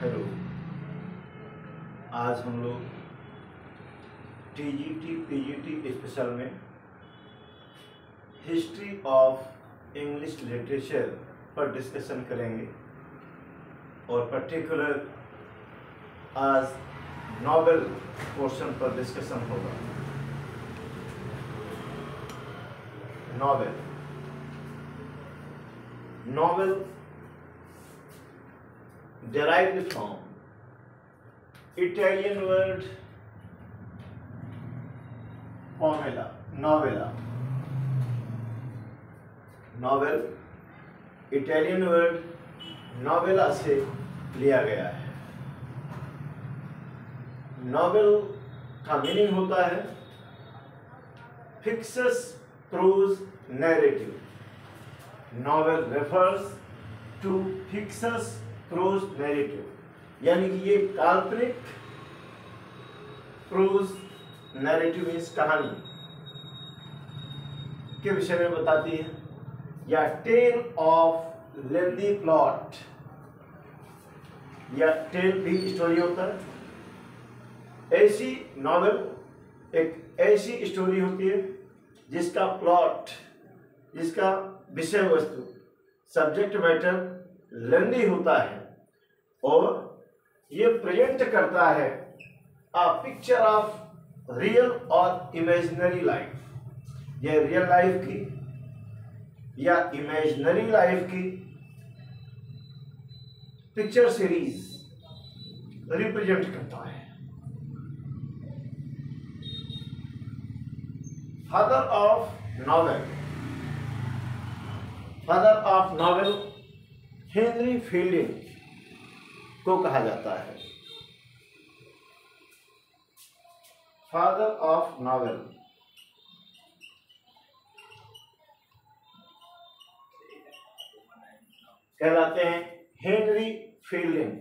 Hello. आज हम लोग टीजीटी पीजीटी स्पेशल में हिस्ट्री ऑफ इंग्लिश लिटरेचर पर डिस्कशन करेंगे और पर्टिकुलर आज नॉवेल पोर्शन पर डिस्कशन होगा। Novel derived from Italian word novella. Novel Italian word novella से लिया गया है। नॉवेल का मीनिंग होता है fictitious prose narrative. Novel refers to fictitious prose narrative, यानी कि ये काल्पनिक प्रोज नैरेटिव मीन्स कहानी के विषय में बताती है, या टेल ऑफ लेंदी प्लॉट, या टेल भी स्टोरी होता है। ऐसी नॉवेल एक ऐसी स्टोरी होती है जिसका प्लॉट, जिसका विषय वस्तु, सब्जेक्ट मैटर लेंदी होता है और ये प्रेजेंट करता है अ पिक्चर ऑफ रियल और इमेजिनरी लाइफ। ये रियल लाइफ की या इमेजिनरी लाइफ की पिक्चर सीरीज रिप्रेजेंट करता है। Father of novel Henry fielding को कहा जाता है। फादर ऑफ नॉवेल कहलाते हैं हेनरी फील्डिंग।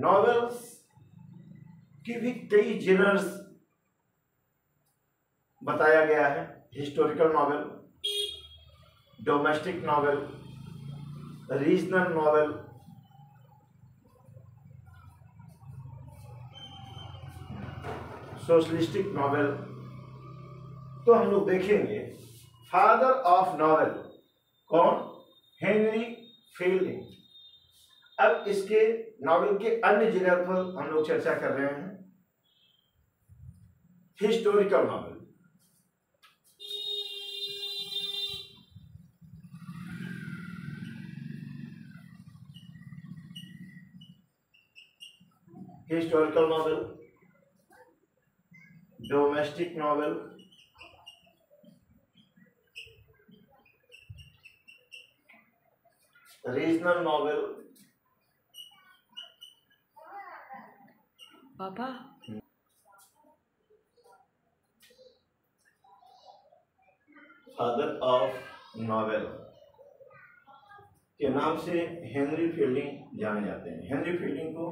नॉवेल्स की भी कई जेनर्स बताया गया है। Historical novel, domestic novel, regional novel, socialistic novel. तो हम लोग देखेंगे फादर ऑफ नॉवेल कौन? Henry fielding. अब इसके नॉवेल के अन्य जेनर पर हम लोग चर्चा कर रहे हैं। Historical novel, historical novel, domestic novel, regional novel. पापा फादर ऑफ नॉवेल के नाम से हेनरी फील्डिंग जाने जाते हैं। हेनरी फील्डिंग को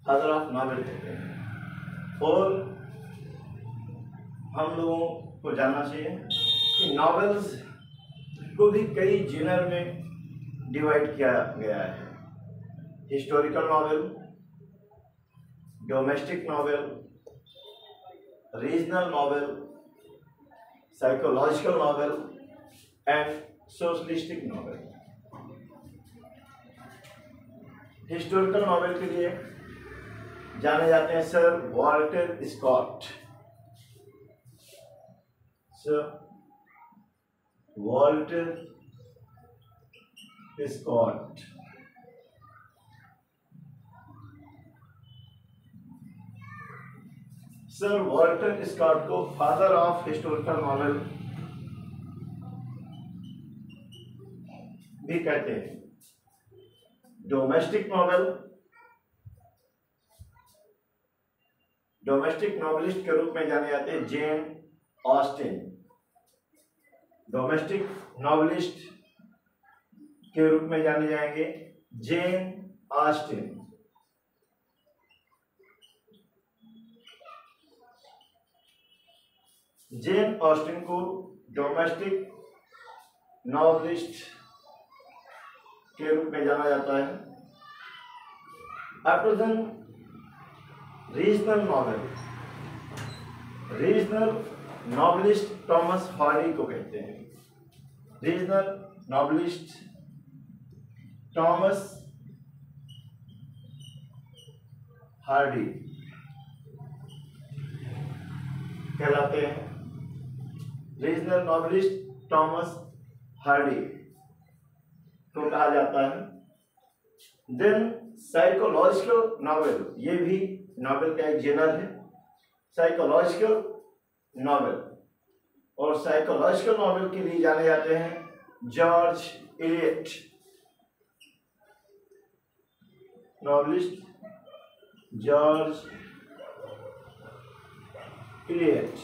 फादर ऑफ नॉवेल कहते हैं। और हम लोगों को जानना चाहिए कि नॉवेल्स को भी कई जेनर में डिवाइड किया गया है। Historical novel, domestic novel, regional novel, psychological novel and socialistic novel. Historical novel के लिए जाने जाते हैं sir Walter Scott. Sir Walter Scott sir Walter Scott को फादर ऑफ हिस्टोरिकल नॉवेल भी कहते हैं। डोमेस्टिक नॉवेल, डोमेस्टिक नॉवेलिस्ट के रूप में जाने जाते हैं जेन ऑस्टिन। डोमेस्टिक नॉवेलिस्ट के रूप में जाने जाएंगे जेन ऑस्टिन। जेन ऑस्टिन को डोमेस्टिक नॉवलिस्ट के रूप में जाना जाता है। After then regional novelist Thomas Hardy को कहते हैं। रीजनल नॉवलिस्ट टॉमस हार्डी कहलाते हैं। रीजनल नॉवलिस्ट टॉमस हार्डी को कहा जाता है। देन साइकोलॉजिकल नॉवेल, ये भी नॉवेल का एक जेनर है, साइकोलॉजिकल नॉवेल। और साइकोलॉजिकल नॉवेल के लिए जाने जाते हैं George Eliot, novelist George Eliot.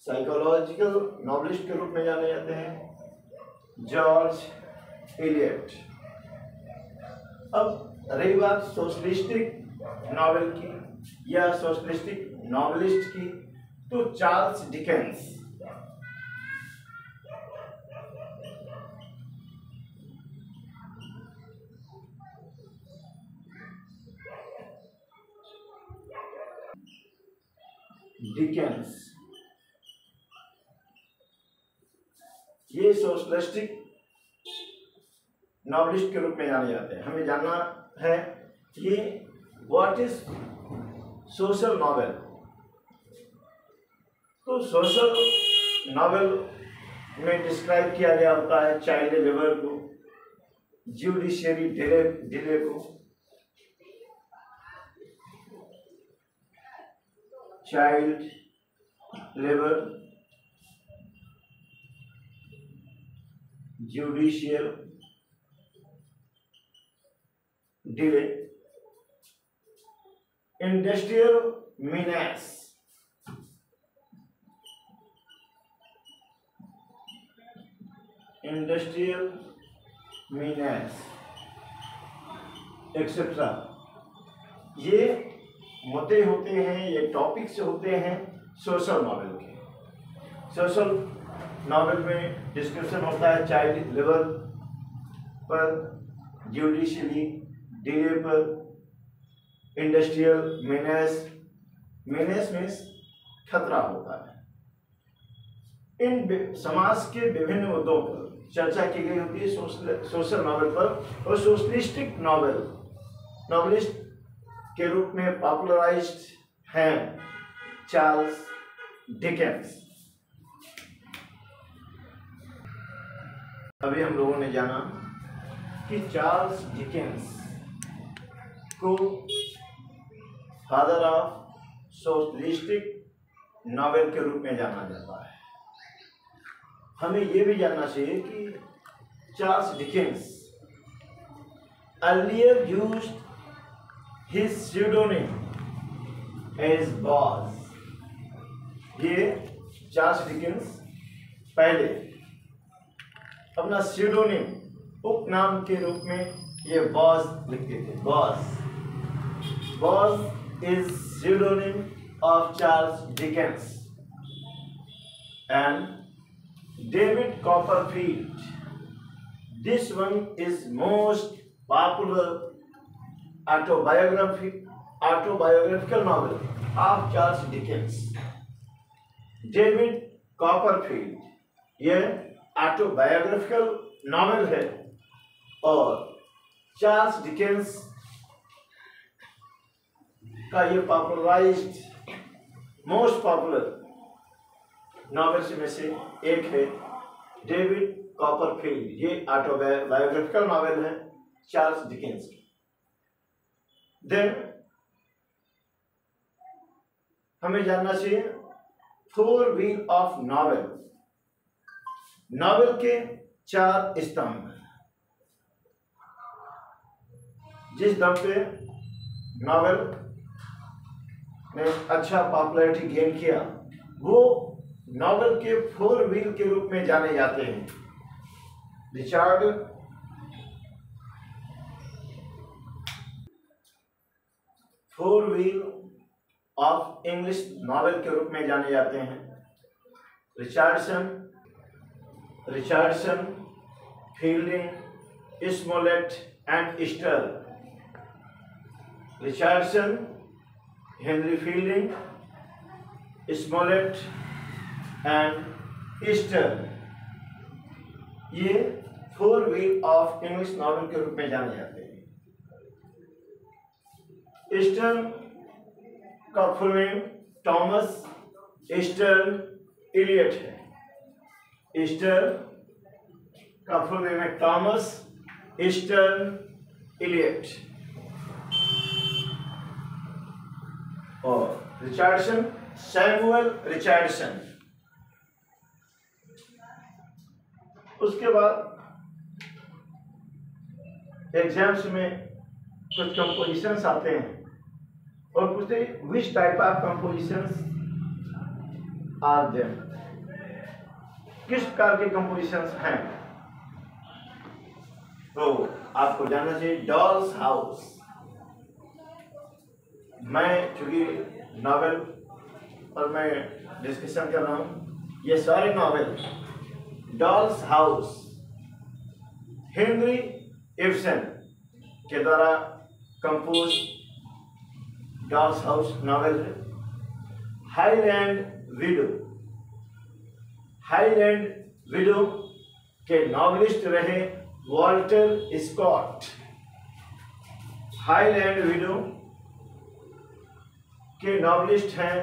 Psychological novelist के रूप में जाने जाते हैं जॉर्ज इलियट। अब रही बात सोशलिस्टिक नॉवेल की या सोशलिस्टिक नॉवेलिस्ट की, तो चार्ल्स डिकेंस। डिकेंस ये सोशलिस्टिक नॉवेलिस्ट के रूप में जाने जाते हैं। हमें जानना है कि व्हाट इज सोशल नॉवेल। तो सोशल नॉवेल में डिस्क्राइब किया गया होता है चाइल्ड लेबर को, जुडिशियरी डिले को, child labour, judicial delay, industrial menace, etcetera. ये मुद्दे होते हैं, ये टॉपिक्स होते हैं सोशल नॉवेल के। सोशल नॉवेल में डिस्कशन होता है चाइल्ड लेबर पर, जुडिशियली डिले पर, इंडस्ट्रियल मीनेस मीन्स खतरा होता है। इन समाज के विभिन्न मुद्दों पर चर्चा की गई होती है सोशल नॉवेल पर। और सोशलिस्टिक नॉवेलिस्ट के रूप में पॉपुलराइज्ड हैं चार्ल्स डिकेंस। अभी हम लोगों ने जाना कि चार्ल्स डिकेंस को फादर ऑफ सोशलिस्टिक नॉवेल के रूप में जाना जाता है। हमें यह भी जानना चाहिए कि Charles Dickens earlier used his pseudonym as boughs. ये चार्ल्स डिकेंस पहले अपना स्यूडोनिम, उपनाम के रूप में ये बॉज लिखते थे। Boughs is pseudonym of Charles Dickens and David Copperfield. This one is most popular autobiographical novel of Charles Dickens. David Copperfield ये ऑटोबायोग्राफिकल नॉवेल है और चार्ल्स डिकेंस का ये पॉपुलराइज्ड मोस्ट पॉपुलर नॉवेल्स में से एक है डेविड कॉपरफील्ड। ये ऑटोबायोग्राफिकल नॉवेल है चार्ल्स डिकेंस की। देन हमें जानना चाहिए four wheel of novel. Novel के चार स्तंभ, जिस दम पे नॉवेल ने अच्छा पॉपुलैरिटी गेन किया वो नॉवेल के फोर व्हील के रूप में जाने जाते हैं। Four wheel of English novel के रूप में जाने जाते हैं। Richardson, Fielding, Smollett and Sterne. Richardson, Henry Fielding, Smollett and Sterne, ये four wheel of English novel के रूप में जाने जाते हैं। स्टर्न का full name Thomas Sterne Eliot है। स्टर्न का फुल नेम है थॉमस स्टर्न इलियट। और रिचर्डसन, सैमुअल रिचर्डसन। उसके बाद एग्जाम्स में कुछ कंपोजिशंस आते हैं और पूछते हैं which type of compositions are them, किस प्रकार के कंपोजिशंस हैं। तो आपको जानना चाहिए डॉल्स हाउस। मैं चूंकि नॉवेल पर मैं डिस्कशन कर रहा हूं, ये सारे novel Doll's House Henry Ibsen के द्वारा कंपोज डॉल्स हाउस नॉवेल है। हाईलैंड विडो के नॉवेलिस्ट रहे वॉल्टर स्कॉट। हाईलैंड विडो के नॉवेलिस्ट हैं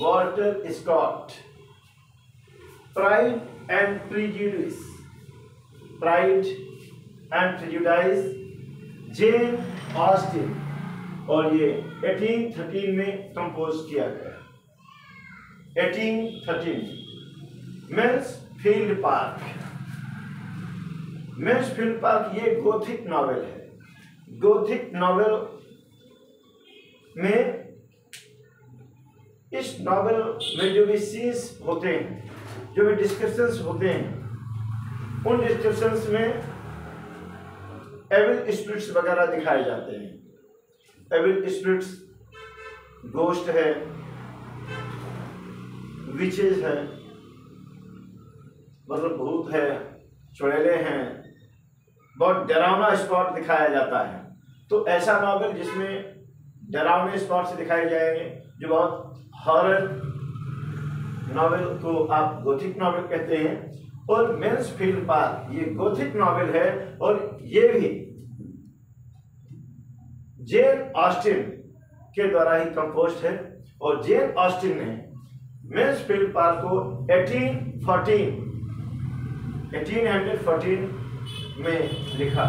Walter Scott. Pride and Prejudice Jane Austen, और ये 1813 में कंपोज किया गया। 1813। मेन्सफील्ड पार्क ये गोथिक नॉवेल है। गोथिक नॉवेल में इस नॉवेल में जो भी सीन्स होते हैं, जो भी डिस्कशंस होते हैं, उन डिस्कशंस में एविल स्पिरिट्स वगैरह दिखाए जाते हैं। एविल स्पिरिट्स गोस्ट है, विचेस है, मतलब भूत है, चुड़ैले हैं, बहुत डरावना स्पॉट दिखाया जाता है। तो ऐसा नॉवेल जिसमें डरावने स्पॉट से दिखाए जाएंगे, जो बहुत हॉरर नॉवेल को आप गोथिक नॉवेल कहते हैं। और मेन्सफील्ड पार्क ये गोथिक नॉवेल है, और ये भी जेन ऑस्टिन के द्वारा ही कंपोज है। और जेन ऑस्टिन ने मेन्सफील्ड पार्क को 1814 में लिखा।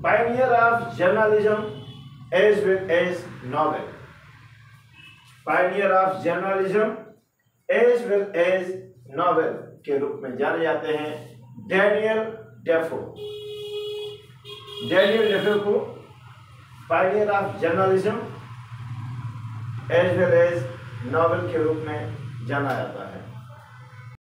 Pioneer of journalism as well as novel. Pioneer of journalism as well as novel के रूप में जाने जाते हैं डैनियल डेफो। डैनियल डेफो को pioneer of journalism as well as novel के रूप में जाना जाता है।